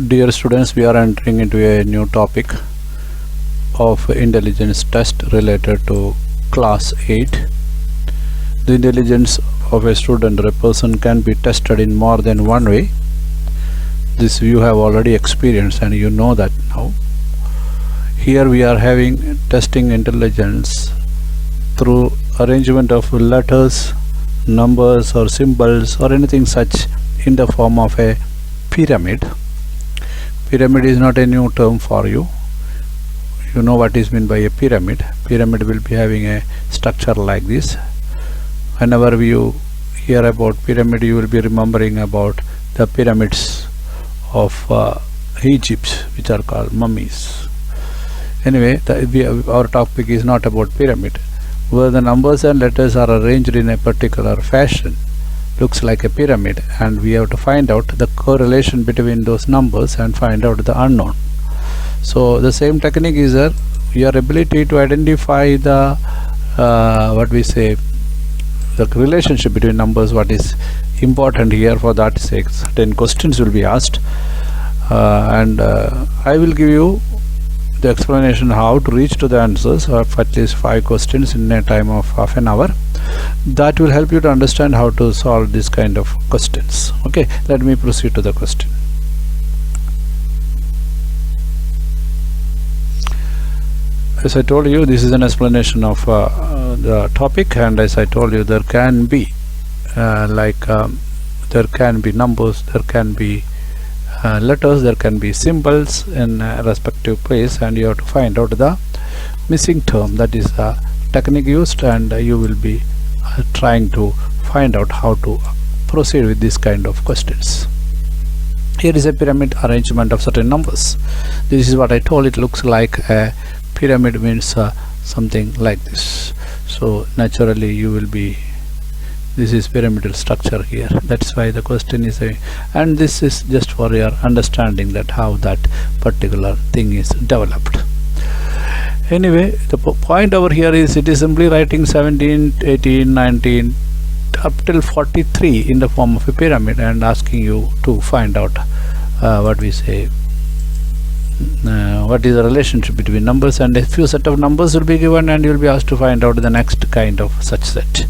Dear students, we are entering into a new topic of intelligence test related to class 8. The intelligence of a student or a person can be tested in more than one way. This you have already experienced and you know that now. Here we are having testing intelligence through arrangement of letters, numbers or symbols or anything such in the form of a pyramid. Pyramid is not a new term for you. You know what is meant by a pyramid. Pyramid will be having a structure like this. Whenever you hear about pyramid, you will be remembering about the pyramids of Egypt, which are called mummies. Anyway, our topic is not about pyramid, where the numbers and letters are arranged in a particular fashion. Looks like a pyramid, and we have to find out the correlation between those numbers and find out the unknown. So the same technique is your ability to identify the the relationship between numbers. What is important here, for that sake 10 questions will be asked, and I will give you the explanation how to reach to the answers of at least 5 questions in a time of half an hour. That will help you to understand how to solve this kind of questions. Okay, let me proceed to the question. As I told you, this is an explanation of the topic, and as I told you, there can be there can be numbers, there can be letters, there can be symbols in a respective place, and you have to find out the missing term. That is the technique used, and you will be trying to find out how to proceed with this kind of questions. Here is a pyramid arrangement of certain numbers. This is what I told. It looks like a pyramid, means something like this. So naturally you will be, this is pyramidal structure here. That's why the question is and this is just for your understanding that how that particular thing is developed. Anyway, the point over here is it is simply writing 17, 18, 19 up till 43 in the form of a pyramid and asking you to find out what is the relationship between numbers, and a few set of numbers will be given and you will be asked to find out the next kind of such set.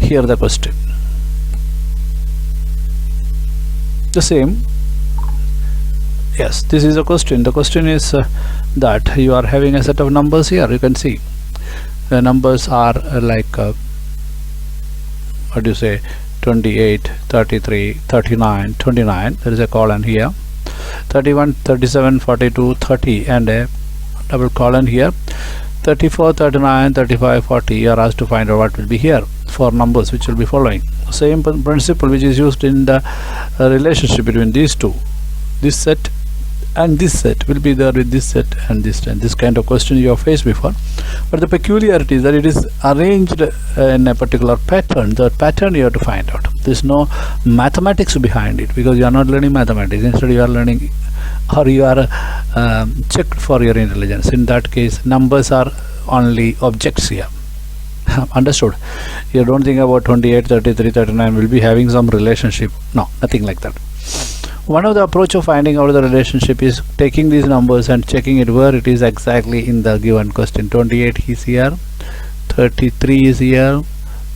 Here the question, the same. Yes, this is a question. The question is that you are having a set of numbers here. You can see the numbers are like 28, 33, 39, 29. There is a colon here. 31, 37, 42, 30, and a double colon here. 34, 39, 35, 40. You are asked to find out what will be here for numbers which will be following. Same principle which is used in the relationship between these two. This set and this set will be there with this set and this, and this kind of question you have faced before. But the peculiarity is that it is arranged in a particular pattern. The pattern you have to find out. There is no mathematics behind it, because you are not learning mathematics. Instead you are learning, or you are checked for your intelligence. In that case, numbers are only objects here. Understood? You don't think about 28, 33, 39 will be having some relationship. No, nothing like that. One of the approach of finding out the relationship is taking these numbers and checking it where it is exactly in the given question. 28 is here, 33 is here,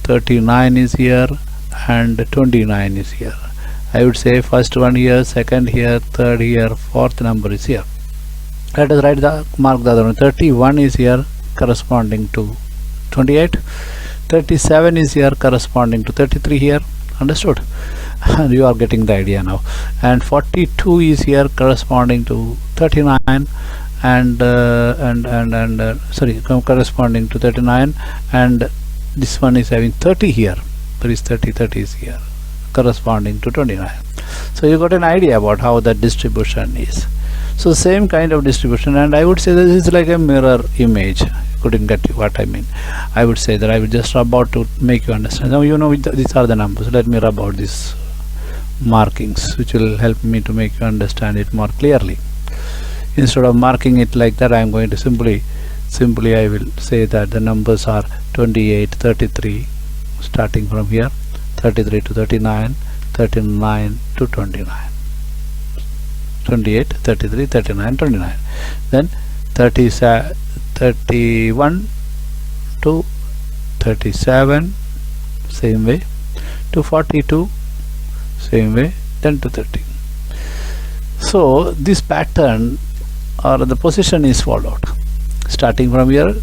39 is here, and 29 is here. I would say first one here, second here, third here, fourth number is here. Let us mark the other one. 31 is here corresponding to 28, 37 is here corresponding to 33 here. Understood? And you are getting the idea now. And 42 is here corresponding to 39, and corresponding to 39, and this one is having 30 here. There is 30 is here corresponding to 29. So you got an idea about how that distribution is. So same kind of distribution, and I would say that this is like a mirror image. Couldn't get you what I mean. I would say that I would just rub out to make you understand. Now you know these are the numbers. Let me rub out these markings, which will help me to make you understand it more clearly. Instead of marking it like that, I am going to simply I will say that the numbers are 28, 33, starting from here, 33 to 39, 39 to 29. 28, 33, 39, 29. Then 31 to 37, same way, to 42, same way, then to 30. So this pattern or the position is followed. Starting from here,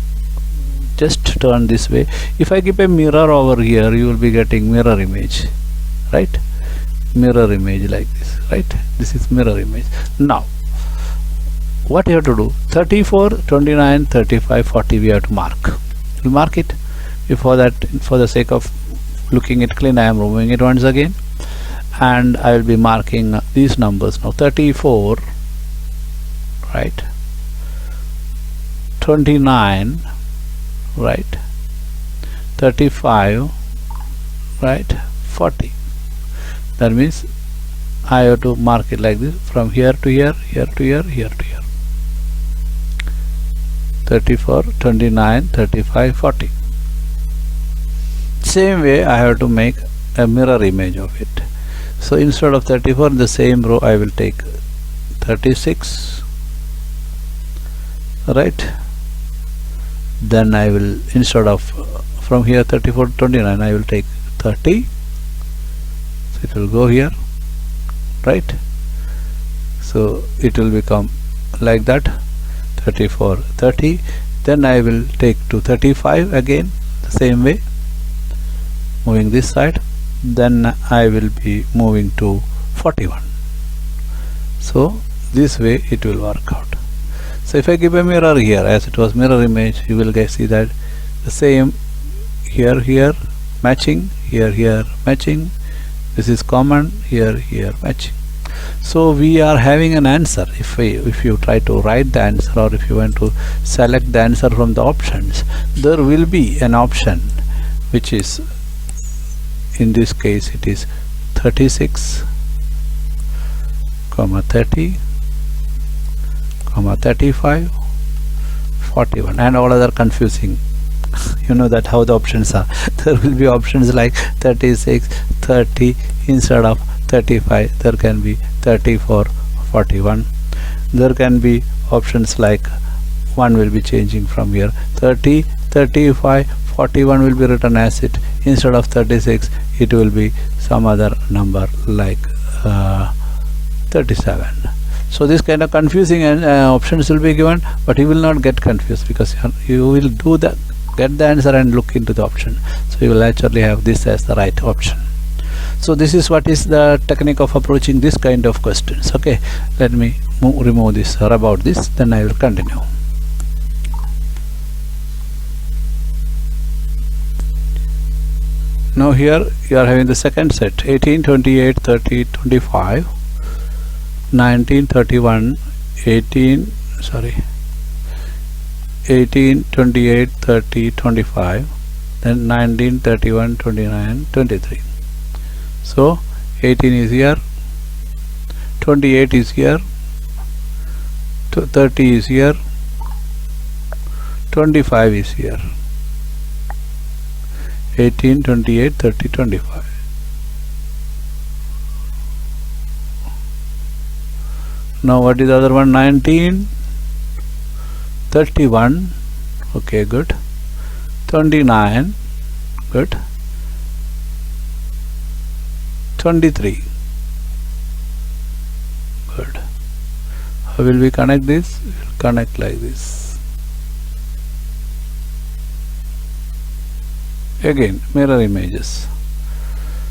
just turn this way. If I keep a mirror over here, you will be getting mirror image, right? Mirror image like this, right? This is mirror image. Now what you have to do, 34, 29, 35, 40 we have to mark. We'll mark it. Before that, for the sake of looking it clean, I am removing it once again, and I will be marking these numbers now. 34, right? 29, right? 35, right? 40. That means I have to mark it like this, from here to here, here to here, here to here. 34, 29, 35, 40. Same way I have to make a mirror image of it. So instead of 34, in the same row I will take 36, right? Then I will, instead of from here 34 to 29, I will take 30. So it will go here, right? So it will become like that, 34, 30. Then I will take to 35 again, the same way, moving this side. Then I will be moving to 41. So this way it will work out. So if I give a mirror here, as it was mirror image, you will see that the same here, here matching, here matching. This is common, here matching. So we are having an answer. If you try to write the answer, or if you want to select the answer from the options, there will be an option which is, in this case it is 36, 30, 35, 41, and all other confusing. You know that how the options are. There will be options like 36, 30 instead of 35. There can be 34, 41. There can be options like one will be changing from here, 30, 35, 41 will be written as it. Instead of 36, it will be some other number like 37. So this kind of confusing options will be given, but you will not get confused, because you will do the get the answer and look into the option. So you will actually have this as the right option. So this is what is the technique of approaching this kind of questions. Okay, let me remove this or about this, then I will continue. Now here you are having the second set, 18, 28, 30, 25, 19, 31, 18, 28, 30, 25, then 19, 31, 29, 23. So 18 is here, 28 is here, 30 is here, 25 is here. 18, 28, 30, 25. Now what is the other one? 19, 31, okay, good. 29, good. 23, good. How will we connect this? We will connect like this. Again, mirror images.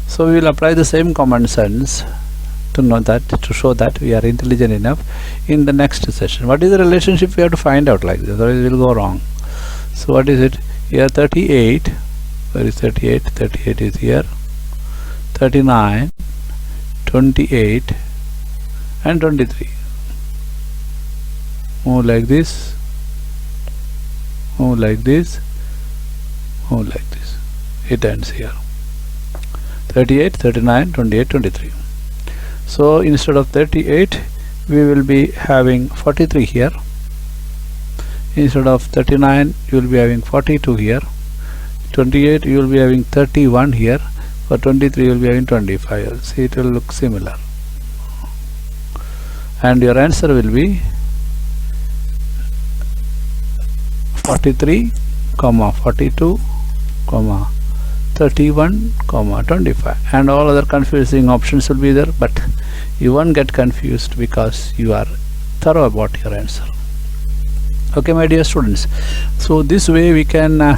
So we will apply the same common sense to know that, to show that we are intelligent enough in the next session. What is the relationship we have to find out like this, otherwise we will go wrong. So what is it? Here 38, where is 38? 38 is here. 39, 28 and 23. Move like this, move like this, move like this. It ends here. 38, 39, 28, 23. So instead of 38, we will be having 43 here. Instead of 39, you will be having 42 here. 28, you will be having 31 here. For 23, you will be having 25. See, it will look similar. and your answer will be 43, 42, 31, 25, and all other confusing options will be there, but you won't get confused because you are thorough about your answer. Okay, my dear students, so this way we can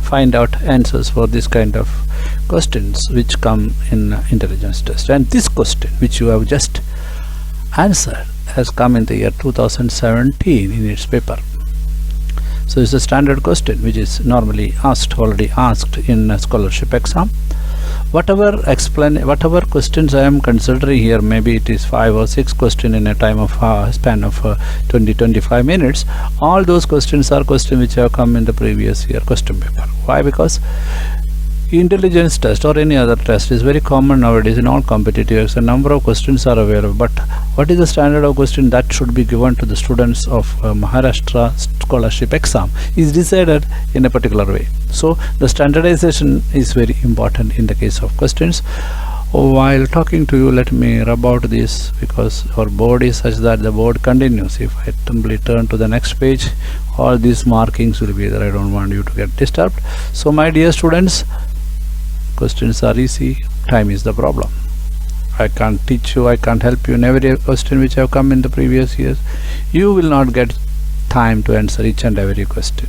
find out answers for this kind of questions which come in intelligence test. And this question which you have just answered has come in the year 2017 in its paper. So it's a standard question which is normally already asked in a scholarship exam. Whatever questions I am considering here, maybe it is 5 or 6 questions in a time of span of 20-25 minutes. All those questions are questions which have come in the previous year question paper. Why? Because intelligence test or any other test is very common nowadays in all competitive exams. A number of questions are available, but what is the standard of question that should be given to the students of Maharashtra scholarship exam is decided in a particular way. So the standardization is very important in the case of questions. While talking to you, let me rub out this because our board is such that the board continues. If I simply turn to the next page, all these markings will be there. I don't want you to get disturbed. So my dear students, questions are easy, time is the problem. I can't teach you, I can't help you in every question which have come in the previous years. You will not get time to answer each and every question.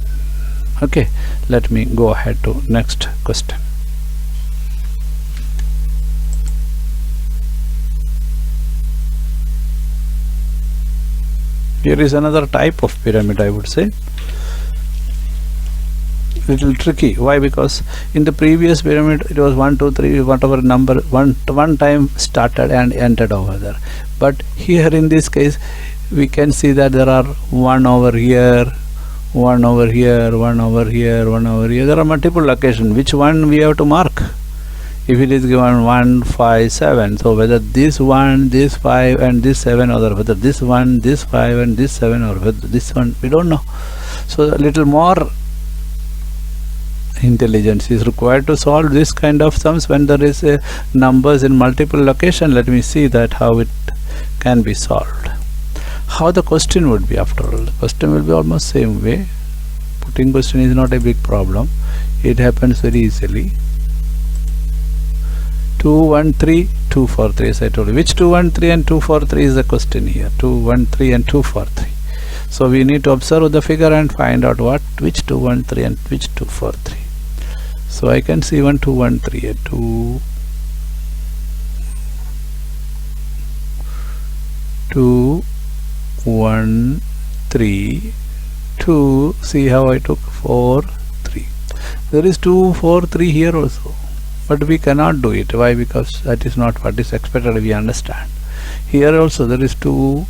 Okay, let me go ahead to next question. Here is another type of pyramid, I would say. Little tricky. Why? Because in the previous pyramid it was 1 2 3 whatever number one time started and ended over there, but here in this case we can see that there are 1 over here, 1 over here, 1 over here, 1 over here. There are multiple locations. Which one we have to mark? If it is given 1 5 7, so whether this 1, this 5 and this 7, or whether this 1, this 5 and this 7, or whether this one, we don't know. So a little more intelligence is required to solve this kind of sums when there is numbers in multiple location. Let me see that how it can be solved. How the question would be, after all, the question will be almost same way. Putting question is not a big problem, it happens very easily. 2 1 3 2 4 3, as I told you. Which 2 1 3 and 2 4 3 is the question here. 2 1 3 and 2 4 3. So we need to observe the figure and find out which 2 1 3 and which 2 4 3. So I can see 1 2 1 3, 2 2 1 3 2. See how I took 4 3. There is 2 4 3 here also, but we cannot do it. Why? Because that is not what is expected. We understand. Here also there is 2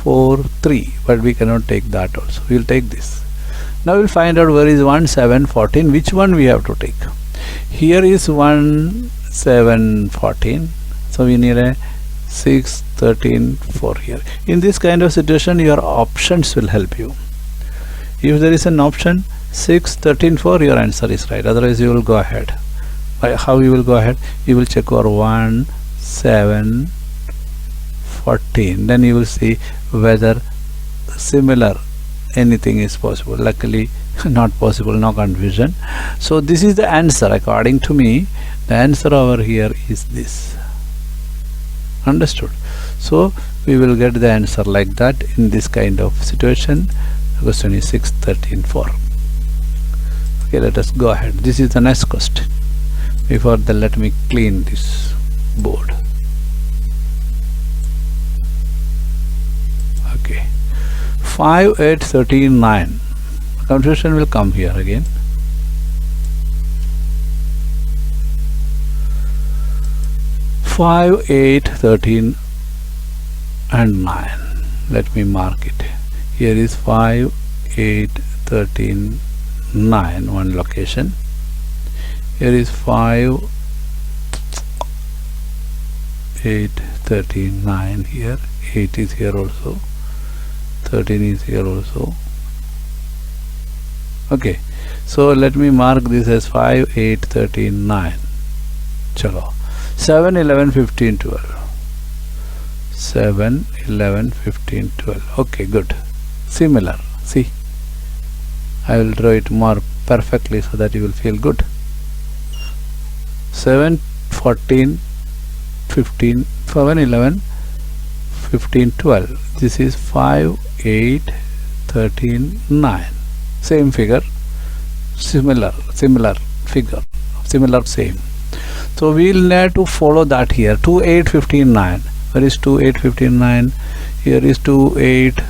4 3, but we cannot take that also. We will take this. Now we'll find out where is 1 7 14. Which one we have to take? Here is 1 7 14. So we need a 6 13 4 here. In this kind of situation, your options will help you. If there is an option 6 13 4, your answer is right. Otherwise you will go ahead. How you will go ahead? You will check over 1 7 14. Then you will see whether similar anything is possible. Luckily not possible, no confusion. So this is the answer according to me. The answer over here is this. Understood? So we will get the answer like that in this kind of situation. The question is 6 13 4. Okay, let us go ahead. This is the next question. Before that, let me clean this board. Okay, 5 8 13 9. Confusion will come here again. Five, 8, 13 and 9. Let me mark it. Here is 5 8 13 9, one location. Here is 5 8 13 9 here. 8 is here also, 13 is here also. Okay, so let me mark this as 5 8 13 9. Chalo. 7 11 15 12. 7, 11, 15, 12. Okay, good. Similar. See, I will draw it more perfectly so that you will feel good. 7, 14, 15, 7, 11, 15, 12. This is 5, 8, 13, 9. Same figure, similar figure, same. So we will need to follow that here. 2, 8, 15, 9. Where is 2, 8, 15, 9? Here is 2, 8.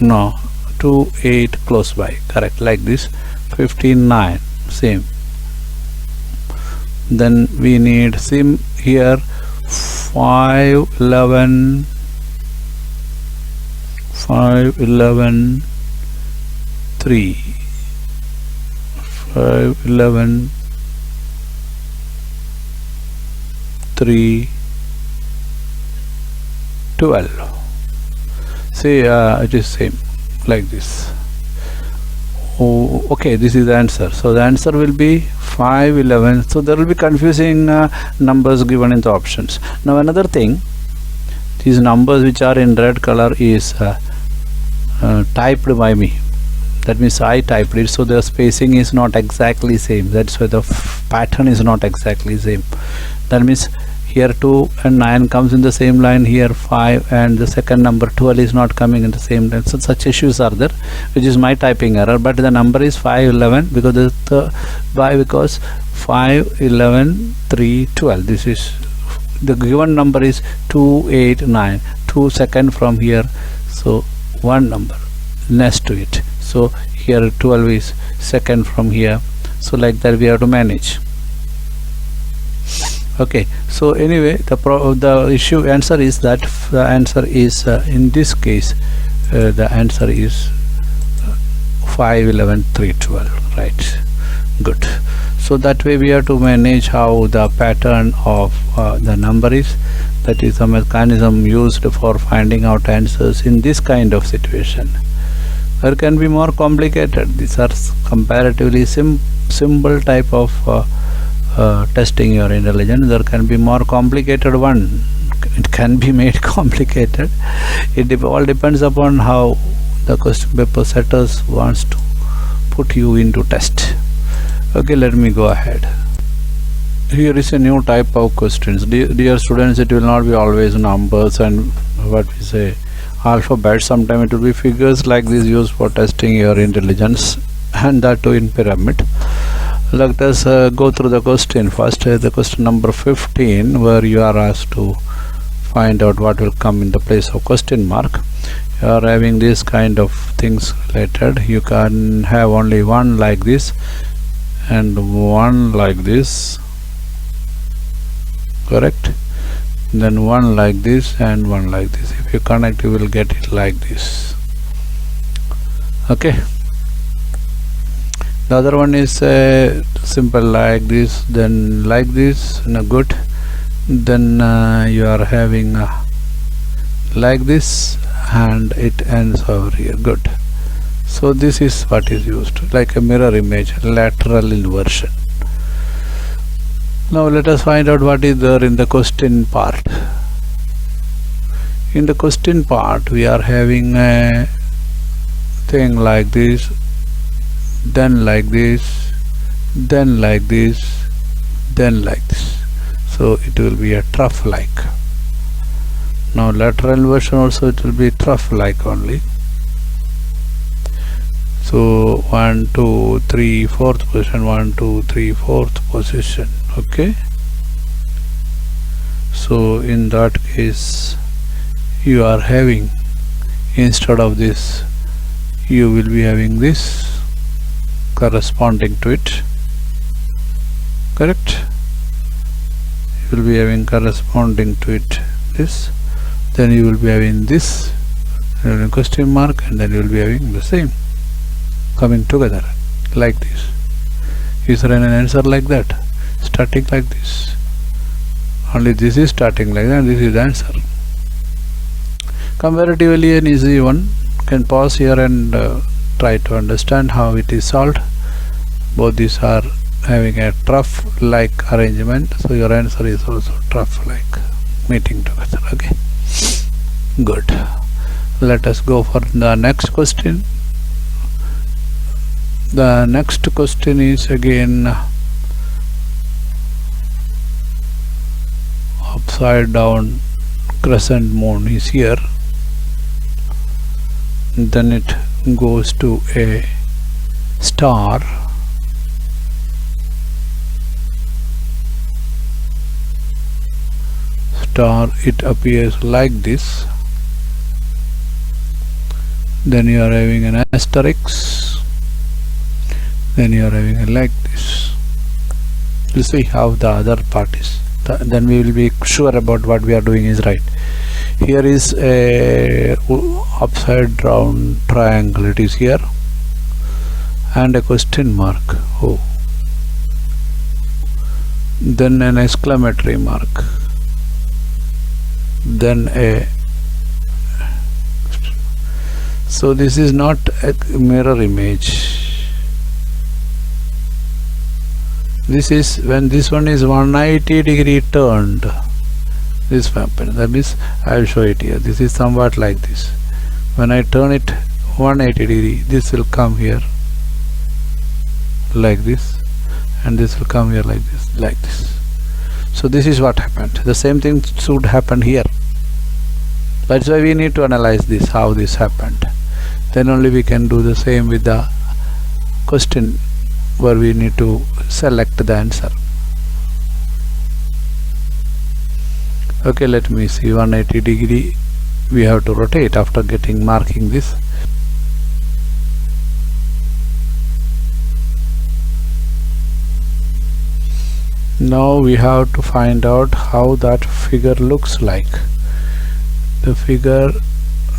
No, 2, 8 close by. Correct. Like this. 15, 9. Same. Then we need sim here. 5, 11, 5, 11, 3, 5, 11, 3, 12. See, it is same like this. Oh, okay, this is the answer. So the answer will be 5, 11. So there will be confusing numbers given in the options. Now another thing, these numbers which are in red color is typed by me. That means I typed it, so the spacing is not exactly same. That's why the pattern is not exactly same. That means here 2 and 9 comes in the same line, here 5 and the second number 12 is not coming in the same line. So such issues are there, which is my typing error, but the number is 5, 11 because because 5, 11, 3, 12. This is the given number is 2, 8, 9. 2 second from here, so one number next to it. So here 12 is second from here. So like that we have to manage. Okay, so anyway, the answer is that the answer is in this case the answer is 5, 11, 3, 12. Right, good. So that way we have to manage how the pattern of the number is. That is a mechanism used for finding out answers in this kind of situation. There can be more complicated. These are comparatively simple type of testing your intelligence. There can be more complicated one. It can be made complicated. It all depends upon how the question paper setters wants to put you into test. Okay, let me go ahead. Here is a new type of questions. Dear students, it will not be always numbers and what we say alphabet. Sometimes it will be figures like this used for testing your intelligence, and that too in pyramid. Let us go through the question first. The question number 15, where you are asked to find out what will come in the place of question mark. You are having this kind of things related. You can have only one like this and one like this, correct? Then one like this and one like this. If you connect, you will get it like this. Okay, the other one is simple like this, then like this. No, good. Then you are having like this and it ends over here. Good. So this is what is used, like a mirror image, lateral inversion. Now let us find out what is there in the question part. In the question part we are having a thing like this, then like this, then like this, then like this. So it will be a trough like. Now lateral inversion also it will be trough like only. So 1, 2, 3, 4th position, 1, 2, 3, 4th position. Okay, so in that case you are having, instead of this you will be having this corresponding to it, correct? You will be having corresponding to it this, then you will be having this question mark, and then you will be having the same coming together like this. Is there an answer like that? Starting like this. Only this is starting like that, this is the answer. Comparatively an easy one. Can pause here and try to understand how it is solved. Both these are having a trough like arrangement, so your answer is also trough like meeting together. Okay. Good. Let us go for the next question. The next question is again upside down crescent moon is here. Then it goes to a star. It appears like this. Then you are having an asterisk. Then you are having a like this. You see how the other part is. Then we will be sure about what we are doing is right. Here is a upside down triangle. It is here, and a question mark. Oh. Then an exclamatory mark. Then a. So this is not a mirror image. This is when this one is 180 degree turned. This happens. That means I will show it here. This is somewhat like this. When I turn it 180 degree, this will come here like this, and this will come here like this, like this. So this is what happened. The same thing should happen here. That's why we need to analyze this, how this happened. Then only we can do the same with the question, where we need to select the answer. Okay, let me see. 180 degree we have to rotate after marking this. Now we have to find out how that figure looks like. The figure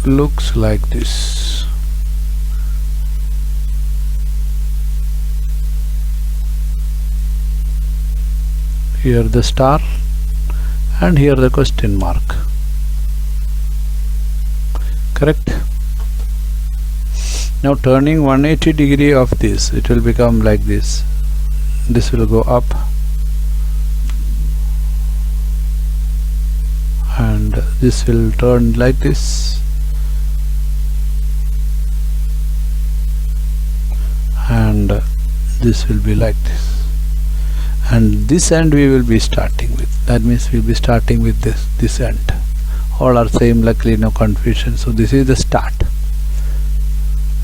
looks like this. Here the star, and here the question mark. Correct? Now turning 180 degree of this, it will become like this. This will go up, and this will turn like this, and this will be like this. And this end we will be starting with. That means we will be starting with this end. All are same, luckily no confusion. So this is the start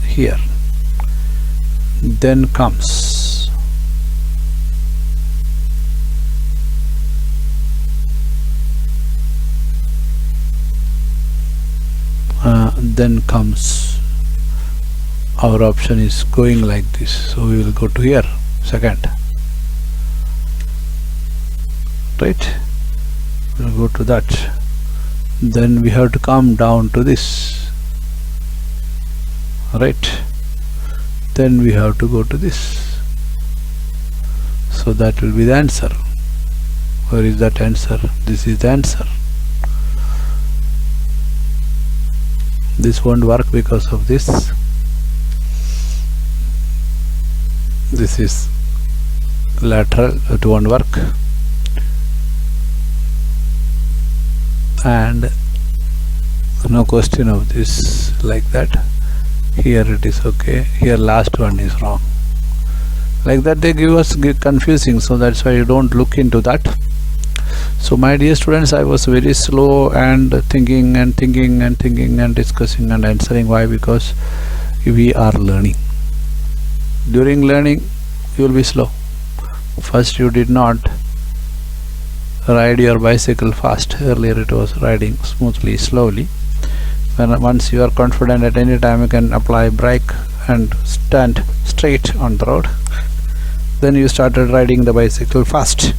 here. Then comes our option is going like this. So we will go to here, second. Right, we'll go to that. Then we have to come down to this. Right, then we have to go to this. So that will be the answer. Where is that answer? This is the answer. This won't work because of this. This is lateral, it won't work. And no question of this like that. Here it is okay. Here last one is wrong. Like that they give us confusing, so that's why you don't look into that. So my dear students, I was very slow and thinking and discussing and answering. Why? Because we are learning. During learning you will be slow. First you did not ride your bicycle fast. Earlier it was riding smoothly, slowly. Once you are confident, at any time you can apply brake and stand straight on the road. Then you started riding the bicycle fast.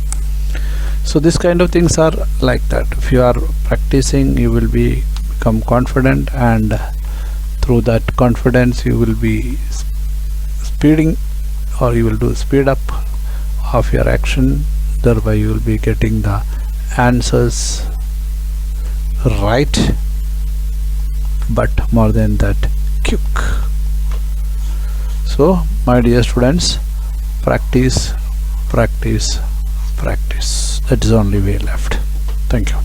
So this kind of things are like that. If you are practicing, you will become confident, and through that confidence you will be speeding, or you will do speed up of your action. Thereby you will be getting the answers right, but more than that, quick. So my dear students, practice. That is the only way left. Thank you.